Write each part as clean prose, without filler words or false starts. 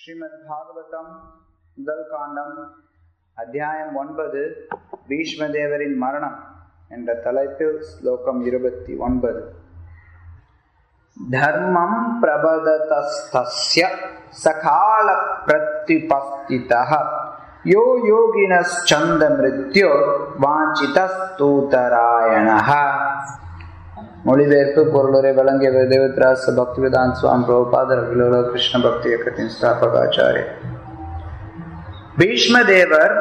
ஸ்ரீமத் பாகவதம் முதல் காண்டம் அத்தியாயம் 9 பீஷ்மதேவரின் மரணம் என்ற தலைப்பில் ஸ்லோகம் 29. தர்மம் பிரபததஸ்தஸ்ய சகால பிரத்யுபஸ்திதஹ யோ யோகினஸ்சந்த மிருத்யோ வாஞ்சிதஸ்தூதராயணஹ. மொழிபெயர்ப்பு பொருளுரை வழங்கிய தேவத்ராச பக்திவேதாந்த சுவாமி பிரபுபாதர் அகிலோக கிருஷ்ண பக்தி இயக்கத்தின் ஸ்தாபகாச்சாரிய. பீஷ்மதேவர்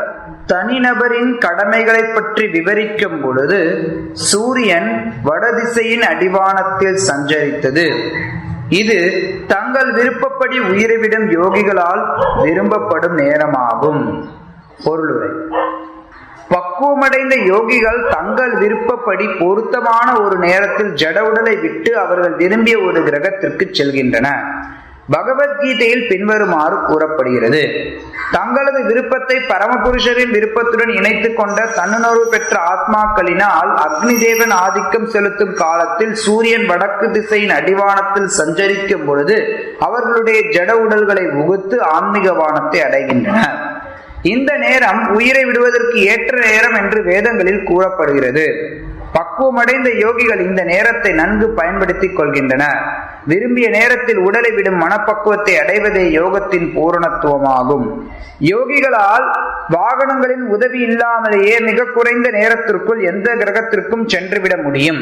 தனிநபரின் கடமைகளை பற்றி விவரிக்கும் பொழுது சூரியன் வடதிசையின் அடிவானத்தில் சஞ்சரித்தது. இது தங்கள் விருப்பப்படி உயிரைவிடும் யோகிகளால் விரும்பப்படும் நேரமாகும். பொருளுரை: பக்குவமடைந்த யோகிகள் தங்கள் விருப்பப்படி பொருத்தமான ஒரு நேரத்தில் ஜட உடலை விட்டு அவர்கள் விரும்பிய ஒரு கிரகத்திற்கு செல்கின்றனர். பகவத்கீதையில் பின்வருமாறு கூறப்படுகிறது: தங்களது விருப்பத்தை பரமபுருஷரின் விருப்பத்துடன் இணைத்துக் கொண்ட தன்னுணர்வு பெற்ற ஆத்மாக்களினால் அக்னி தேவன் ஆதிக்கம் செலுத்தும் காலத்தில் சூரியன் வடக்கு திசையின் அடிவானத்தில் சஞ்சரிக்கும் பொழுது அவர்களுடைய ஜட உடல்களை உகுத்து ஆன்மீக வானத்தை அடைகின்றனர். இந்த நேரம் உயிரை விடுவதற்கு ஏற்ற நேரம் என்று வேதங்களில் கூறப்படுகிறது. பக்குவமடைந்த யோகிகள் இந்த நேரத்தை நன்கு பயன்படுத்திக் கொள்கின்றனர். விரும்பிய நேரத்தில் உடலை விடும் மனப்பக்குவத்தை அடைவதே யோகத்தின் பூரணத்துவமாகும். யோகிகளால் வாகனங்களின் உதவி இல்லாமலேயே மிக குறைந்த நேரத்திற்குள் எந்த கிரகத்திற்கும் சென்றுவிட முடியும்.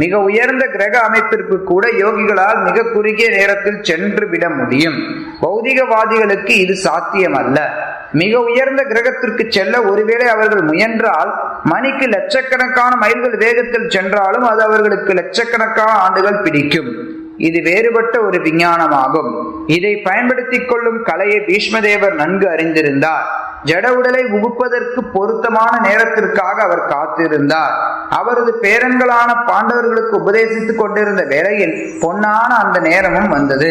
மிக உயர்ந்த கிரக அமைப்பிற்கு கூட யோகிகளால் மிக குறுகிய நேரத்தில் சென்று விட முடியும். பௌதிகவாதிகளுக்கு இது சாத்தியமல்ல. மிக உயர்ந்த கிரகத்திற்கு செல்ல ஒருவேளை அவர்கள் முயன்றால் மணிக்கு லட்சக்கணக்கான மைல்கள் வேகத்தில் சென்றாலும் அது அவர்களுக்கு லட்சக்கணக்கான ஆண்டுகள் பிடிக்கும். இது வேறுபட்ட ஒரு விஞ்ஞானமாகும். இதை பயன்படுத்திக் கொள்ளும் கலையை பீஷ்மதேவர் நன்கு அறிந்திருந்தார். ஜட உடலை உகுப்பதற்கு பொருத்தமான நேரத்திற்காக அவர் காத்திருந்தார். அவரது பேரன்களான பாண்டவர்களுக்கு உபதேசித்துக் கொண்டிருந்த வேளையில் பொன்னான அந்த நேரமும் வந்தது.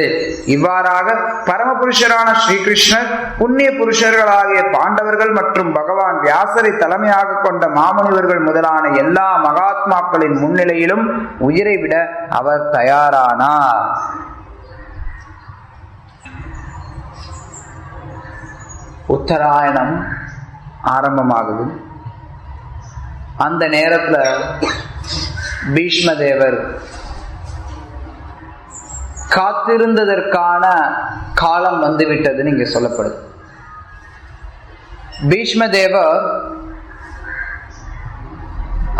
இவ்வாறாக பரமபுருஷரான ஸ்ரீகிருஷ்ணர் புண்ணிய புருஷர்களாகிய பாண்டவர்கள் மற்றும் பகவான் வியாசரை தலைமையாக கொண்ட மாமுனிவர்கள் முதலான எல்லா மகாத்மாக்களின் முன்னிலையிலும் உயிரை விட அவர் தயாரானார். உத்தராயணம் ஆரம்பமாகுது. அந்த நேரத்துல பீஷ்மதேவர் காத்திருந்ததற்கான காலம் வந்துவிட்டதுன்னு இங்க சொல்லப்படுது. பீஷ்மதேவர்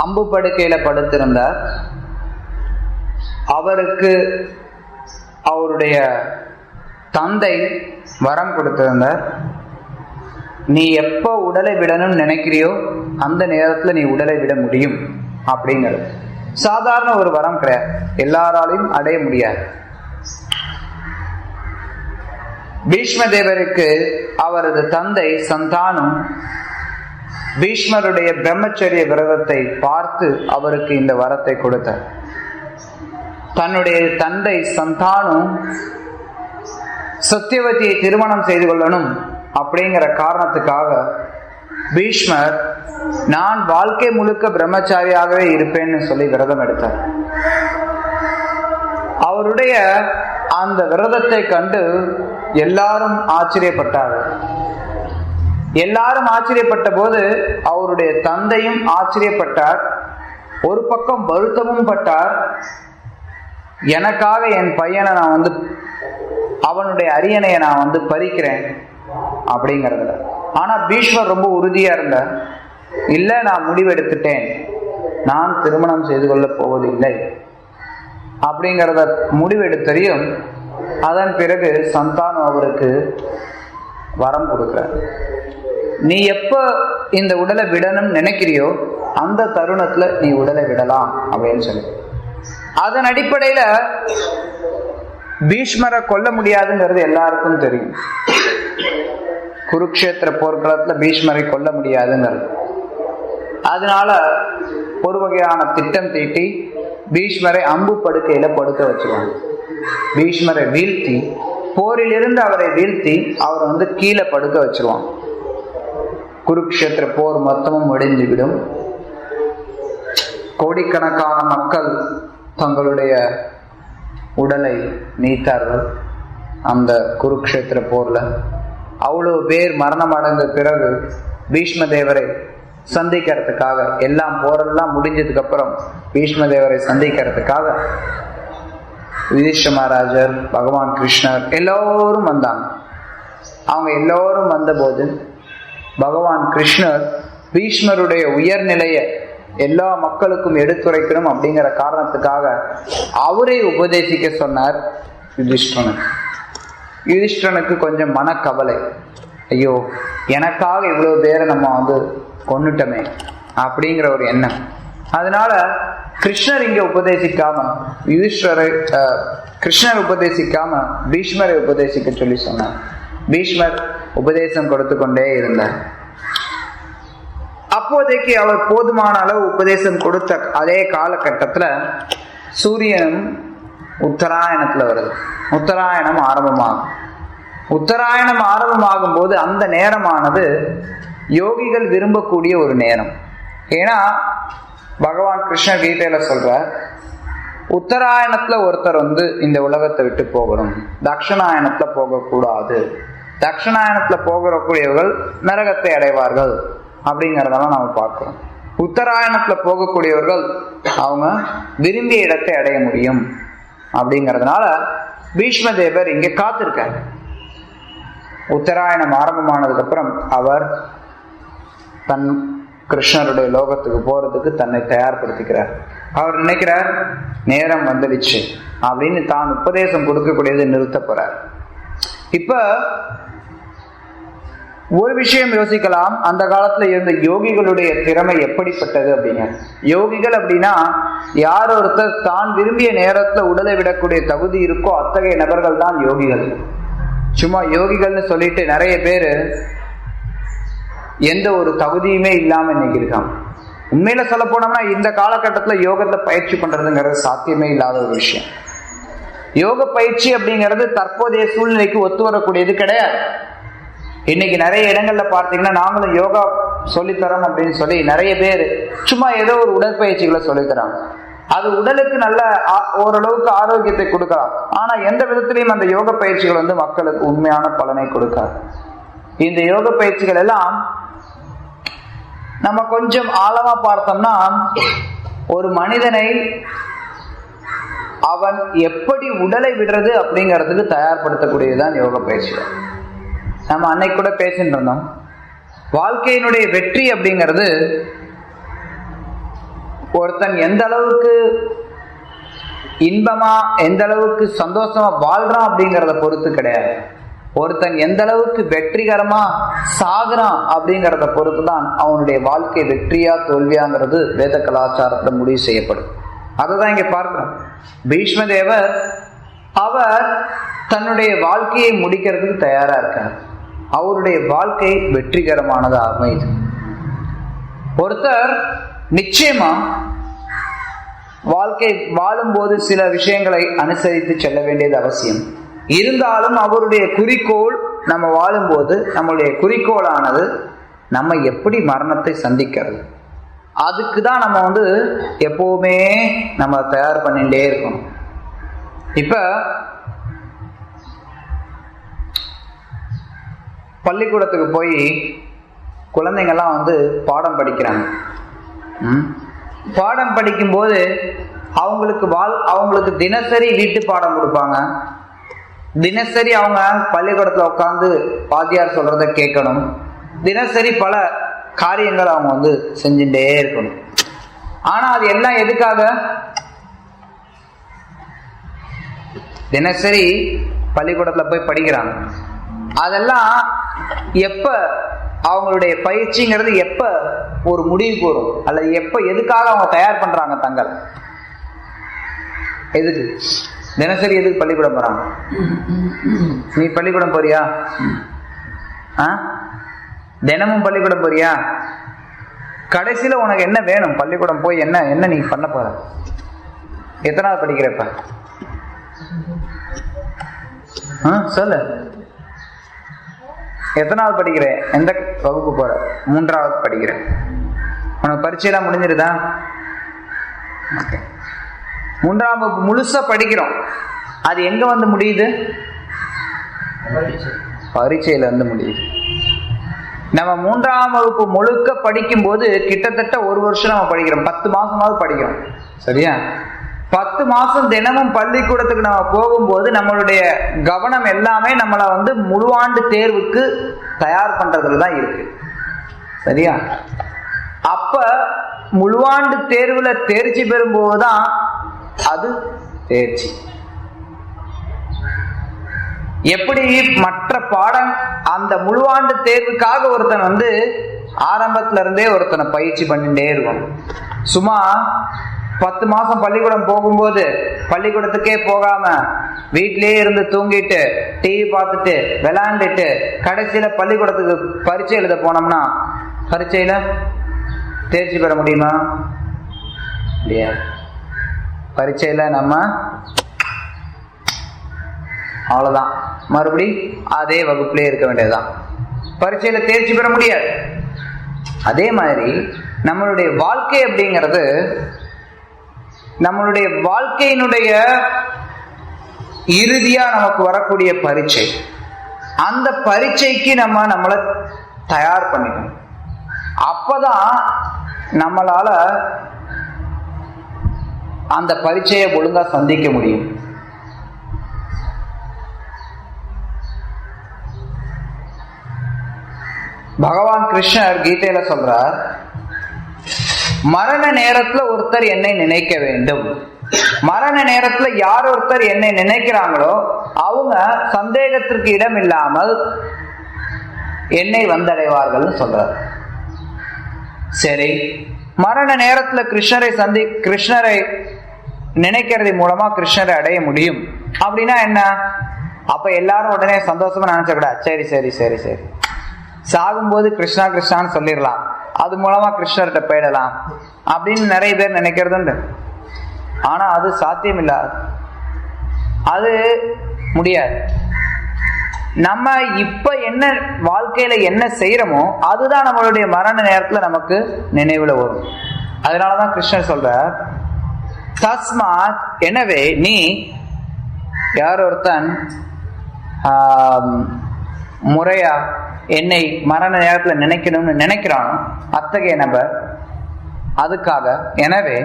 அம்பு படுக்கையில படுத்திருந்தார். அவருக்கு அவருடைய தந்தை வரம் கொடுத்திருந்தார். நீ எப்ப உடலை விடணும்னு நினைக்கிறியோ அந்த நேரத்துல நீ உடலை விட முடியும் அப்படிங்கிறது சாதாரண ஒரு வரம் கிடையாது, எல்லாராலையும் அடைய முடியாது. பீஷ்மதேவருக்கு அவரது தந்தை சந்தானு பீஷ்மருடைய பிரம்மச்சரிய விரதத்தை பார்த்து அவருக்கு இந்த வரத்தை கொடுத்தார். தன்னுடைய தந்தை சந்தானு சத்தியவதியை திருமணம் செய்து கொள்ளணும் அப்படிங்கிற காரணத்துக்காக பீஷ்மர் நான் வாழ்க்கை முழுக்க பிரம்மச்சாரியாகவே இருப்பேன்னு சொல்லி விரதம் எடுத்தார். அவருடைய அந்த விரதத்தை கண்டு எல்லாரும் ஆச்சரியப்பட்டார்கள். எல்லாரும் ஆச்சரியப்பட்ட போது அவருடைய தந்தையும் ஆச்சரியப்பட்டார். ஒரு பக்கம் வருத்தமும் பட்டார். எனக்காக என் பையனை நான் அவனுடைய அரியணையை நான் பறிக்கிறேன் அப்படிங்கிறதுல. ஆனா பீஷ்மர் ரொம்ப உறுதியா இருந்தார். இல்ல, நான் முடிவெடுத்துட்டேன், நான் திருமணம் செய்து கொள்ள போவதில்லை அப்படிங்கிறத முடிவெடுத்தறியும். அதன் பிறகு சந்தானு அவருக்கு வரம் கொடுக்கிறார். நீ எப்ப இந்த உடலை விடணும்னு நினைக்கிறியோ அந்த தருணத்துல நீ உடலை விடலாம் அப்படின்னு சொல்லி. அதன் அடிப்படையில பீஷ்மரை கொல்ல முடியாதுங்கிறது எல்லாருக்கும் தெரியும். குருக்ஷேத்திர போர்க்களத்துல பீஷ்மரை கொல்ல முடியாதுங்கிறது. அதனால ஒரு வகையான திட்டம் தீட்டி பீஷ்மரை அம்பு படுக்கையில படுக்க வச்சுருவாங்க. பீஷ்மரை வீழ்த்தி, போரிலிருந்து அவரை வீழ்த்தி அவரை கீழே படுக்க வச்சிருவாங்க. குருக்ஷேத்திர போர் மொத்தமும் முடிந்துவிடும். கோடிக்கணக்கான மக்கள் தங்களுடைய உடலை நீத்தார்கள். அந்த குருக்ஷேத்திர போர்ல அவ்வளவு பேர் மரணம் அடைந்த பிறகு பீஷ்ம தேவரை சந்திக்கிறதுக்காக, எல்லாம் போரெல்லாம் முடிஞ்சதுக்கு அப்புறம் பீஷ்ம தேவரை சந்திக்கிறதுக்காக யுதிஷ்ட மகாராஜர், பகவான் கிருஷ்ணர் எல்லோரும் வந்தாங்க. அவங்க எல்லோரும் வந்தபோது பகவான் கிருஷ்ணர் பீஷ்மருடைய உயர்நிலையை எல்லா மக்களுக்கும் எடுத்துரைக்கணும் அப்படிங்கிற காரணத்துக்காக அவரை உபதேசிக்க சொன்னார் யுதிஷ்டனுக்கு. யுதிஷ்டனுக்கு கொஞ்சம் மனக்கவலை, ஐயோ எனக்காக இவ்வளவு பேரை நம்ம கொன்னுட்டோமே அப்படிங்கிற ஒரு எண்ணம். அதனால கிருஷ்ணர் இங்க உபதேசிக்காம கிருஷ்ணர் உபதேசிக்காம பீஷ்மரை உபதேசிக்க சொல்லி சொன்னார். பீஷ்மர் உபதேசம் கொடுத்து கொண்டே இருந்தார். அப்போதைக்கு அவர் போதுமான அளவு உபதேசம் கொடுத்த அதே காலகட்டத்துல சூரியனும் உத்தராயணத்துல வருது. உத்தராயணம் ஆரம்பமாகும். உத்தராயணம் ஆரம்பமாகும் போது அந்த நேரமானது யோகிகள் விரும்பக்கூடிய ஒரு நேரம். ஏன்னா பகவான் கிருஷ்ணர் கீதையில சொல்ற, உத்தராயணத்துல ஒருத்தர் இந்த உலகத்தை விட்டு போகணும், தட்சிணாயணத்துல போகக்கூடாது, தட்சிணாயணத்துல போகக்கூடியவர்கள் நரகத்தை அடைவார்கள் அப்படிங்கிறதெல்லாம் நாம பார்க்கிறோம். உத்தராயணத்துல போகக்கூடியவர்கள் அவங்க விரும்பிய இடத்தை அடைய முடியும் அப்படிங்கிறதுனால பீஷ்ம தேவர் இங்க காத்திருக்காரு. உத்தராயணம் ஆரம்பமானதுக்கு அப்புறம் அவர் தன் கிருஷ்ணருடைய லோகத்துக்கு போறதுக்கு தன்னை தயார்படுத்திக்கிறார். அவர் நினைக்கிறார் நேரம் வந்துடுச்சு அப்படின்னு தான் உபதேசம் கொடுக்கக்கூடியது நிறுத்த போறார். இப்ப ஒரு விஷயம் யோசிக்கலாம், அந்த காலத்துல இருந்த யோகிகளுடைய திறமை எப்படிப்பட்டது அப்படிங்க. யோகிகள் அப்படின்னா யார் ஒருத்தர் தான் விரும்பிய நேரத்துல உடலை விடக்கூடிய தகுதி இருக்கோ அத்தகைய நபர்கள் தான் யோகிகள். சும்மா யோகிகள்னு சொல்லிட்டு நிறைய பேரு எந்த ஒரு தகுதியுமே இல்லாம இன்னைக்கு இருக்காங்க. உண்மையில சொல்ல போனோம்னா இந்த காலகட்டத்துல யோகத்தை பயிற்சி பண்றதுங்கிறது சாத்தியமே இல்லாத ஒரு விஷயம். யோக பயிற்சி அப்படிங்கிறது தற்போதைய சூழ்நிலைக்கு ஒத்து வரக்கூடியது கிடையாது. இன்னைக்கு நிறைய இடங்கள்ல பார்த்தீங்கன்னா நாங்களும் யோகா சொல்லித்தரோம் அப்படின்னு சொல்லி நிறைய பேர் சும்மா ஏதோ ஒரு உடற்பயிற்சிகளை சொல்லித்தராங்க. அது உடலுக்கு நல்ல ஓரளவுக்கு ஆரோக்கியத்தை கொடுக்கலாம். ஆனா எந்த விதத்திலையும் அந்த யோக பயிற்சிகள் மக்களுக்கு உண்மையான பலனை கொடுக்காது. இந்த யோக பயிற்சிகள் எல்லாம் நம்ம கொஞ்சம் ஆழமா பார்த்தோம்னா ஒரு மனிதனை அவன் எப்படி உடலை விடுறது அப்படிங்கிறதுக்கு தயார்படுத்தக்கூடியதுதான் யோக பயிற்சிகள். நம்ம அன்னைக்கு கூட பேசிட்டு இருந்தோம், வாழ்க்கையினுடைய வெற்றி அப்படிங்கிறது ஒருத்தன் எந்த அளவுக்கு இன்பமா எந்த அளவுக்கு சந்தோஷமா வாழ்றான் அப்படிங்கிறத பொறுத்து கிடையாது. ஒருத்தன் எந்த அளவுக்கு வெற்றிகரமா சாகுறான் அப்படிங்கிறத பொறுத்து தான் அவனுடைய வாழ்க்கை வெற்றியா தோல்வியாங்கிறது வேத கலாச்சாரத்துல முடிவு செய்யப்படும். அதுதான் இங்க பார்க்கிறோம். பீஷ்ம தேவர் அவர் தன்னுடைய வாழ்க்கையை முடிக்கிறதுக்கு தயாரா இருக்கார். அவருடைய வாழ்க்கை வெற்றிகரமானது அமைது. ஒருத்தர் நிச்சயமா வாழ்க்கை வாழும்போது சில விஷயங்களை அனுசரித்து செல்ல வேண்டியது அவசியம். இருந்தாலும் அவருடைய குறிக்கோள், நம்ம வாழும்போது நம்மளுடைய குறிக்கோளானது நம்ம எப்படி மரணத்தை சந்திக்கிறது, அதுக்கு தான் நம்ம எப்பவுமே நம்ம தயார் பண்ணிட்டே இருக்கணும். இப்ப பள்ளிக்கூடத்துக்கு போய் குழந்தைங்கள்லாம் பாடம் படிக்கிறாங்க. பாடம் படிக்கும்போது அவங்களுக்கு தினசரி வீட்டு பாடம் கொடுப்பாங்க. தினசரி அவங்க பள்ளிக்கூடத்துல உட்காந்து வாத்தியார் சொல்றத கேட்கணும். தினசரி பல காரியங்கள் அவங்க செஞ்சுட்டே இருக்கணும். ஆனா அது எல்லாம் எதுக்காக? தினசரி பள்ளிக்கூடத்துல போய் படிக்கிறாங்க. அதெல்லாம் எப்ப அவங்களுடைய பயிற்சிங்கிறது எப்ப ஒரு முடிவுக்கு வரும், அல்லது எப்ப எதுக்காக அவங்க தயார் பண்றாங்க தங்கள் எதுக்கு? தினசரி எதுக்கு பள்ளிக்கூடம் போறாங்க? நீ பள்ளிக்கூடம் போறியா? தினமும் பள்ளிக்கூடம் போறியா? கடைசியில உனக்கு என்ன வேணும்? பள்ளிக்கூடம் போய் என்ன நீ பண்ண போற? எத்தனாவது படிக்கிறப்ப சொல்லு. எத்தனாவது படிக்கிறேன்? எந்த வகுப்பு போற? 3வது படிக்கிறேன். உனக்கு பரீட்சையெல்லாம் முடிஞ்சிருதா? 3ஆம் வகுப்பு முழுசா படிக்கிறோம். அது எங்க முடியுது? பரீட்சையில இருந்து முடியுது. நம்ம 3ஆம் வகுப்பு முழுக்க படிக்கும் போது கிட்டத்தட்ட 1 வருஷம் நம்ம படிக்கிறோம், 10 மாசமாவது படிக்கிறோம். சரியா? 10 மாசம் தினமும் பள்ளிக்கூடத்துக்கு நம்ம போகும்போது நம்மளுடைய கவனம் எல்லாமே நம்மளை முழுவாண்டு தேர்வுக்கு தயார் பண்றதுல தான் இருக்கு. சரியா? அப்ப முழுவாண்டு தேர்வுல தேர்ச்சி பெறும்போதுதான் அது தேர்ச்சி. எப்படி மற்ற பாடம் அந்த முழுவாண்டு தேர்வுக்காக ஒருத்தன் ஆரம்பத்துல இருந்தே ஒருத்தனை பயிற்சி பண்ணிட்டே இருக்கும். சும்மா 10 மாசம் பள்ளிக்கூடம் போகும்போது பள்ளிக்கூடத்துக்கே போகாம வீட்டிலேயே இருந்து தூங்கிட்டு டிவி பார்த்துட்டு விளையாண்டுட்டு கடைசியில பள்ளிக்கூடத்துக்கு பரீட்சை எழுத போனோம்னா பரீட்சையில தேர்ச்சி பெற முடியுமா? இல்லையா? பரீட்சையில நம்ம அவ்வளவுதான், மறுபடி அதே வகுப்புலே இருக்க வேண்டியதுதான். பரீட்சையில தேர்ச்சி பெற முடியாது. அதே மாதிரி நம்மளுடைய வாழ்க்கை அப்படிங்கிறது நம்மளுடைய வாழ்க்கையினுடைய இறுதியா நமக்கு வரக்கூடிய பரீட்சை. அந்த பரீட்சைக்கு நம்மளை தயார் பண்ணிக்கணும். அப்பதான் நம்மளால அந்த பரீட்சையை ஒழுங்கா சந்திக்க முடியும். பகவான் கிருஷ்ணர் கீதையில சொல்றார், மரண நேரத்துல ஒருத்தர் என்னை நினைக்க வேண்டும். மரண நேரத்துல யார் ஒருத்தர் என்னை நினைக்கிறாங்களோ அவங்க சந்தேகத்திற்கு இடம் இல்லாமல் என்னை வந்தடைவார்கள் சொல்றார். சரி, மரண நேரத்துல கிருஷ்ணரை நினைக்கிறது மூலமா கிருஷ்ணரை அடைய முடியும் அப்படின்னா என்ன? அப்ப எல்லாரும் உடனே சந்தோஷமா நினைச்சக்கூடாது. சரி சரி சரி சரி, சாகும்போது கிருஷ்ணா கிருஷ்ணான்னு சொல்லிடலாம், அது மூலமா கிருஷ்ணர்கிட்ட போயிடலாம் அப்படின்னு நிறைய பேர் நினைக்கிறது உண்டு. ஆனா அது சாத்தியம் இல்லாது, அது முடியாது. நம்ம இப்ப என்ன வாழ்க்கையில என்ன செய்யறோமோ அதுதான் நம்மளுடைய மரண நேரத்துல நமக்கு நினைவுல வரும். அதனாலதான் கிருஷ்ணர் சொல்ற, தஸ்மாத் எனவே நீ யார் ஒருத்தன் முறையா என்னை மரண நேரத்துல நினைக்கணும்னு நினைக்கிறானோ அத்தகைய நபர், அதுக்காக எனவே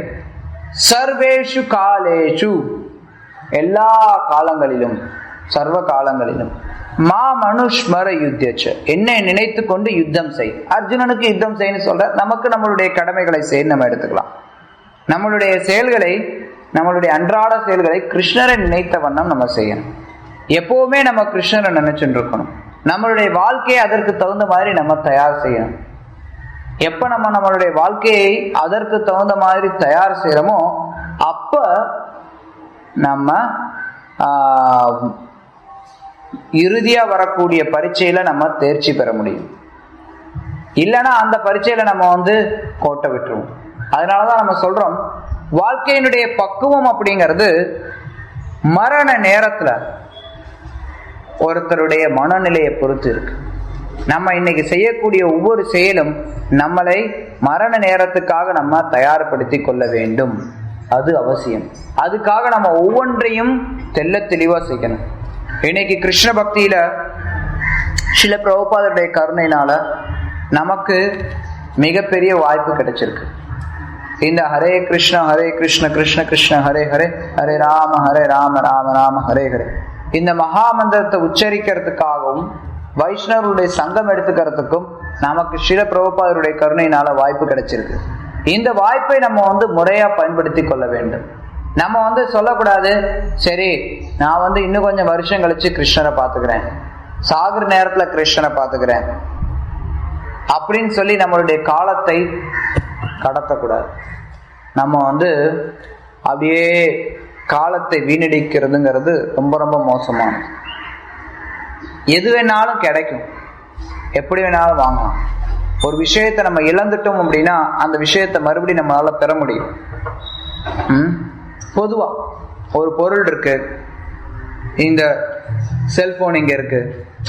சர்வேஷு காலேஷு எல்லா காலங்களிலும் சர்வ காலங்களிலும் மா மனுஷ்மர யுத்தியச்ச என்னை நினைத்து கொண்டு யுத்தம் செய். அர்ஜுனனுக்கு யுத்தம் செய்யன்னு சொல்ற, நமக்கு நம்மளுடைய கடமைகளை செய்ய நம்ம எடுத்துக்கலாம். நம்மளுடைய செயல்களை, நம்மளுடைய அன்றாட செயல்களை கிருஷ்ணரை நினைத்த வண்ணம் நம்ம செய்யணும். எப்பவுமே நம்ம கிருஷ்ணரை நினைச்சுட்டு இருக்கணும். நம்மளுடைய வாழ்க்கையை அதற்கு தகுந்த மாதிரி நம்ம தயார் செய்யணும். எப்ப நம்ம நம்மளுடைய வாழ்க்கையை அதற்கு தகுந்த மாதிரி தயார் செய்யறோமோ அப்ப நம்ம இறுதியா வரக்கூடிய பரீட்சையில நம்ம தேர்ச்சி பெற முடியும். இல்லைன்னா அந்த பரீட்சையில நம்ம கோட்டை விட்டுருவோம். அதனாலதான் நம்ம சொல்றோம், வாழ்க்கையினுடைய பக்குவம் அப்படிங்கிறது மரண நேரத்துல ஒருத்தருடைய மனநிலையை பொறுத்து இருக்கு. நம்ம இன்னைக்கு செய்யக்கூடிய ஒவ்வொரு செயலும் நம்மளை மரண நேரத்துக்காக நம்ம தயார்படுத்தி கொள்ள வேண்டும். அது அவசியம். அதுக்காக நம்ம ஒவ்வொன்றையும் தெள்ள தெளிவா செய்யணும். இன்னைக்கு கிருஷ்ண பக்தியில சில பிரபுபாதருடைய கருணையினால நமக்கு மிகப்பெரிய வாய்ப்பு கிடைச்சிருக்கு. இந்த ஹரே கிருஷ்ண கிருஷ்ண கிருஷ்ண ஹரே ஹரே, ஹரே ராம ராம ராம ஹரே ஹரே, இந்த மகா மந்திரத்தை உச்சரிக்கிறதுக்காகவும் வைஷ்ணவருடைய சங்கம் எடுத்துக்கிறதுக்கும் நமக்கு சில பிரபுபாதருடைய கருணையினால வாய்ப்பு கிடைச்சிருக்கு. இந்த வாய்ப்பை நம்ம முறையா பயன்படுத்தி கொள்ள வேண்டும். நம்ம சொல்லக்கூடாது, சரி நான் இன்னும் கொஞ்சம் வருஷம் கழிச்சு கிருஷ்ணரை பார்த்துக்கிறேன், சாகுற நேரத்துல கிருஷ்ணரை பார்த்துக்கிறேன் அப்படின்னு சொல்லி நம்மளுடைய காலத்தை கடத்தக்கூடாது. நம்ம அப்படியே காலத்தை வீணடிக்கிறதுங்கிறது ரொம்ப ரொம்ப மோசமானது. எது வேணாலும் கிடைக்கும், எப்படி வேணாலும் வாங்கலாம். ஒரு விஷயத்தை நம்ம இழந்துட்டோம் அப்படின்னா அந்த விஷயத்தை மறுபடியும் நம்மளால பெற முடியும். பொதுவா ஒரு பொருள் இருக்கு, இந்த செல்போன் இங்க இருக்கு,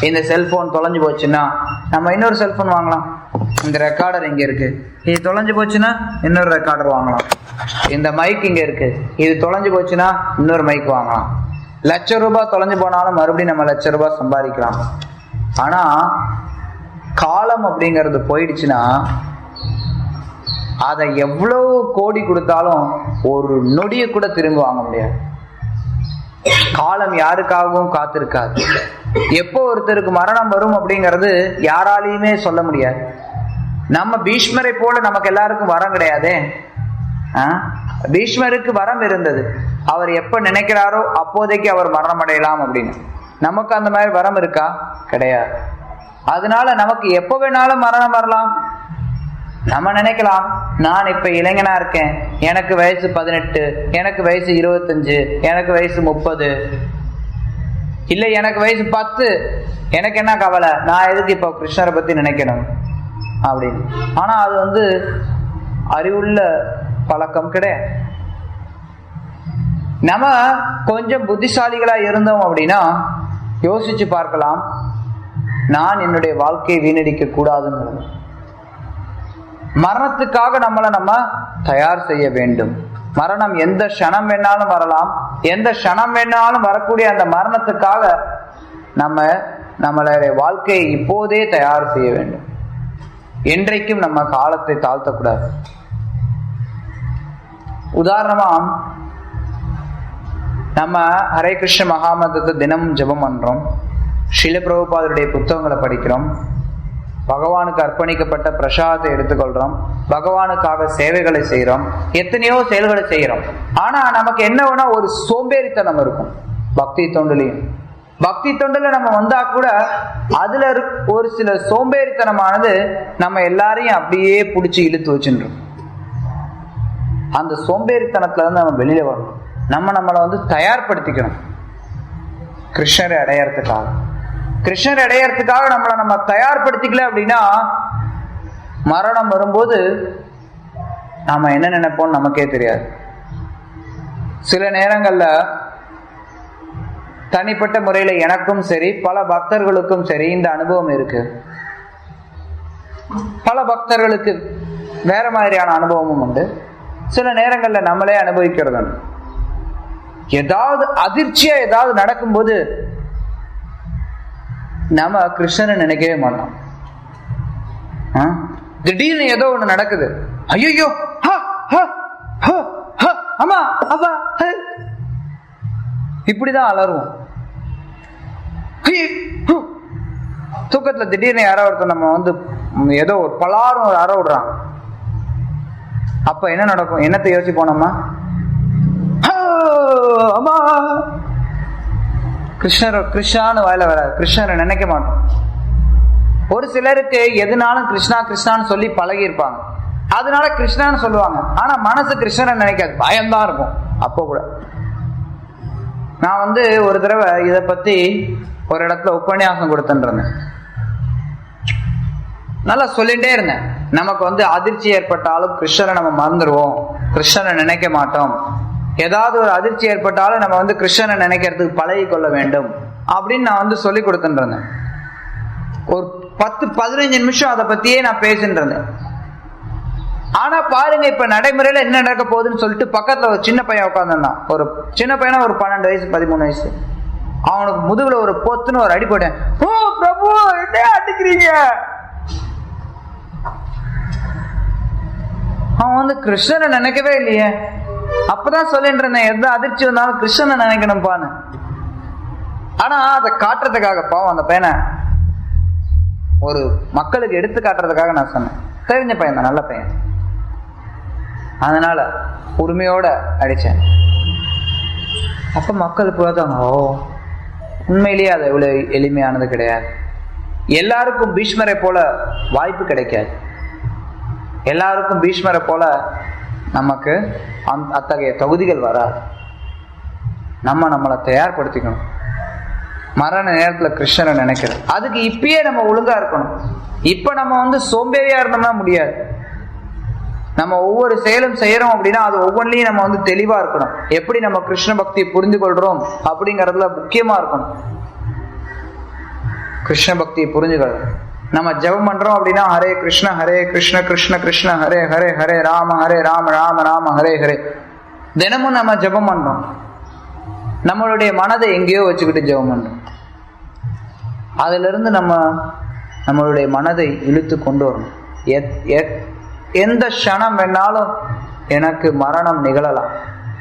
இந்த செல்போன் தொலைஞ்சு போச்சுன்னா நம்ம இன்னொரு செல்போன் வாங்கலாம். இந்த ரெக்கார்டர் இங்க இருக்கு, இது தொலைஞ்சு போச்சுன்னா இன்னொரு ரெக்கார்டர் வாங்கலாம். இந்த மைக் இங்க இருக்கு, இது தொலைஞ்சு போச்சுன்னா இன்னொரு மைக் வாங்கலாம். ₹1,00,000 தொலைஞ்சு போனாலும் மறுபடியும் நம்ம ₹1,00,000 சம்பாதிக்கலாம். ஆனா காலம் அப்படிங்கிறது போயிடுச்சுன்னா அதை எவ்வளவு கோடி கொடுத்தாலும் ஒரு நொடியை கூட திரும்பி வாங்க முடியாது. காலம் யாருக்காகவும் காத்திருக்காது. எப்போ ஒருத்தருக்கு மரணம் வரும் அப்படிங்கிறது யாராலையுமே சொல்ல முடியாது. நம்ம பீஷ்மரை போல நமக்கு எல்லாருக்கும் வரம் கிடையாதே. பீஷ்மருக்கு வரம் இருந்தது. அவர் எப்ப நினைக்கிறாரோ அப்போதைக்கு அவர் மரணம் அடையலாம் அப்படின்னு. நமக்கு அந்த மாதிரி வரம் இருக்கா? கிடையாது. அதனால நமக்கு எப்ப வேணாலும் மரணம் வரலாம். நம்ம நினைக்கலாம், நான் இப்ப இளைஞனா இருக்கேன், எனக்கு வயசு 18, எனக்கு வயசு 25, எனக்கு வயசு 30, இல்ல எனக்கு வயசு 10, எனக்கு என்ன கவலை, நான் எதுக்கு இப்ப கிருஷ்ணரை பத்தி நினைக்கணும் அப்படின்னு. ஆனா அது அறிவுள்ள பழக்கம் கிடையாது. நம்ம கொஞ்சம் புத்திசாலிகளா இருந்தோம் அப்படின்னா யோசிச்சு பார்க்கலாம், நான் என்னுடைய வாழ்க்கையை வீணடிக்க கூடாதுன்னு. மரணத்துக்காக நம்ம தயார் செய்ய வேண்டும். மரணம் எந்த க்ஷணம் வேணாலும் வரலாம். எந்த க்ஷணம் வேணாலும் வரக்கூடிய அந்த மரணத்துக்காக நம்மளுடைய வாழ்க்கையை இப்போதே தயார் செய்ய வேண்டும். என்றைக்கும் நம்ம காலத்தை தாழ்த்தக்கூடாது. உதாரணமா நம்ம ஹரே கிருஷ்ண மகாமந்திரத்தை தினமும் ஜெபம் பண்றோம். ஸ்ரீல பிரபுபாதருடைய புத்தகங்களை படிக்கிறோம். பகவானுக்கு அர்ப்பணிக்கப்பட்ட பிரசாதத்தை எடுத்துக்கொள்றோம். பகவானுக்காக சேவைகளை செய்யறோம். எத்தனையோ செயல்களை செய்யறோம். ஆனா நமக்கு என்ன வேணா ஒரு சோம்பேறித்தனம் இருக்கும். பக்தி தொண்டுலையும் பக்தி தொண்டுல நம்ம வந்தா கூட அதுல ஒரு சில சோம்பேறித்தனமானது நம்ம எல்லாரையும் அப்படியே பிடிச்சி இழுத்து வச்சுன்றோம். அந்த சோம்பேறித்தனத்துல இருந்து நம்ம வெளியில வரணும். நம்மளை தயார்படுத்திக்கணும் கிருஷ்ணரை அடையறதுக்காக. கிருஷ்ணர் அடையறதுக்காக நம்ம தயார்படுத்திக்கல அப்படின்னா மரணம் வரும்போது நாம என்ன நினைப்போம் நமக்கே தெரியாது. சில நேரங்கள்ல தனிப்பட்ட முறையில எனக்கும் சரி பல பக்தர்களுக்கும் சரி இந்த அனுபவம் இருக்கு. பல பக்தர்களுக்கு வேற மாதிரியான அனுபவமும் உண்டு. சில நேரங்கள்ல நம்மளே அனுபவிக்கிறது. ஏதாவது அதிர்ச்சியா ஏதாவது நடக்கும்போது நம்ம கிருஷ்ணனை நினைக்கவே மாட்டோம். திடீர்னு ஏதோ ஒண்ணு நடக்குது, ஐயோ அம்மா அப்பா இப்படிதான் அலறுவோம். தூக்கத்துல திடீர்னு யாரோ ஒருத்தர் நம்ம ஏதோ ஒரு பலாரும் ஒரு அற விடுறான். அப்ப என்ன நடக்கும்? என்னத்தை யோசிச்சு போனோம்மா? அம்மா கிருஷ்ணான்னு வாயில வராது. கிருஷ்ணரை நினைக்க மாட்டோம். ஒரு சிலருக்கு எதுனாலும் கிருஷ்ணா கிருஷ்ணான்னு சொல்லி பழகி இருப்பாங்க. அதனால கிருஷ்ணான்னு சொல்லுவாங்க. ஆனா மனசு கிருஷ்ணரை நினைக்காது, பயம்தான் இருக்கும். அப்போ கூட நான் ஒரு தடவை இத பத்தி ஒரு இடத்துல உபன்யாசம் கொடுத்துருந்தேன். நல்லா சொல்லிட்டே இருந்தேன். நமக்கு அதிர்ச்சி ஏற்பட்டாலும் கிருஷ்ணரை நம்ம மறந்துடுவோம், கிருஷ்ணரை நினைக்க மாட்டோம். ஏதாவது ஒரு அதிர்ச்சி ஏற்பட்டாலும் நம்ம கிருஷ்ணனை நினைக்கிறதுக்கு பழகி கொள்ள வேண்டும் அப்படின்னு நான் சொல்லி கொடுத்துட்டு இருந்தேன். ஒரு 10-15 நிமிஷம் அதை பத்தியே நான் பேசிட்டு இருந்தேன். ஆனா பாருங்க, இப்ப நடைமுறையில என்ன நடக்க போகுதுன்னு சொல்லிட்டு பக்கத்துல ஒரு சின்ன பையன் உட்காந்துருந்தான். ஒரு சின்ன பையனா ஒரு 12 வயசு 13 வயசு. அவனுக்கு முதுகுல ஒரு பொத்துன்னு ஒரு அடி போட்டேன். ஓ பிரபு, என்ன அடிக்கிறீங்க? அவன் கிருஷ்ணனை நினைக்கவே இல்லையே. அப்பதான் சொல்லிட்டு இருந்தேன், எந்த அதிர்ச்சி வந்தாலும் கிருஷ்ணனை நினைக்கணும்பான்னு. ஆனா அதை காட்டுறதுக்காக பாவம் அந்த பையனை ஒரு மக்களுக்கு எடுத்து காட்டுறதுக்காக நான் சொன்னேன். தெரிஞ்ச பையன் தான், நல்ல பையன். அதனால உரிமையோட அடிச்சேன். அப்ப மக்கள் பார்த்தாங்க, ஓ உண்மையிலேயே அது இவ்வளவு எளிமையானது கிடையாது. எல்லாருக்கும் பீஷ்மரை போல வாய்ப்பு கிடைக்காது. எல்லாருக்கும் பீஷ்மரை போல நமக்கு அத்தகைய தொகுதிகள் வராது. நம்மளை தயார்படுத்திக்கணும். மரண நேரத்துல கிருஷ்ணரை நினைக்கிறது, அதுக்கு இப்பயே நம்ம ஒழுங்கா இருக்கணும். இப்ப நம்ம சோம்பேறியா இருந்தோம்னா முடியாது. நம்ம ஒவ்வொரு செயலும் செய்யறோம் அப்படின்னா அது ஒவ்வொன்றிலையும் நம்ம தெளிவா இருக்கணும். எப்படி நம்ம கிருஷ்ண பக்தியை புரிந்து கொள்றோம் அப்படிங்கறதுல முக்கியமா இருக்கணும். கிருஷ்ண பக்தியை புரிஞ்சுக்கிறது. நம்ம ஜெபம் பண்றோம் அப்படின்னா ஹரே கிருஷ்ண கிருஷ்ண கிருஷ்ண ஹரே ஹரே ஹரே ராம ராம ராம ஹரே ஹரே. தினமும் நம்ம ஜெபம் பண்றோம். நம்மளுடைய மனதை எங்கேயோ வச்சுக்கிட்டு ஜெபம் பண்றோம். அதுல இருந்து நம்மளுடைய மனதை இழுத்து கொண்டு வரணும். எந்த க்ஷணம் வேணாலும் எனக்கு மரணம் நிகழலாம்,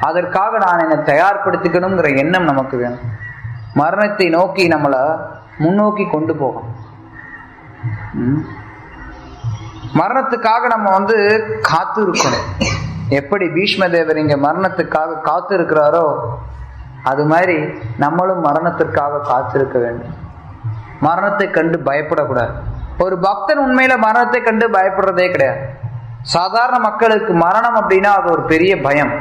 அதற்காக நான் என்னை தயார்படுத்திக்கணுங்கிற எண்ணம் நமக்கு வேணும். மரணத்தை நோக்கி நம்மளை முன்னோக்கி கொண்டு போகணும். மரணத்துக்காக நம்ம காத்து இருக்கணும். எப்படி பீஷ்ம தேவர் இங்க மரணத்துக்காக காத்து இருக்கிறாரோ அது மாதிரி நம்மளும் மரணத்திற்காக காத்திருக்க வேண்டும். மரணத்தை கண்டு பயப்படக்கூடாது. ஒரு பக்தன் உண்மையில மரணத்தை கண்டு பயப்படுறதே கிடையாது. சாதாரண மக்களுக்கு மரணம் அப்படின்னா அது ஒரு பெரிய பயம்.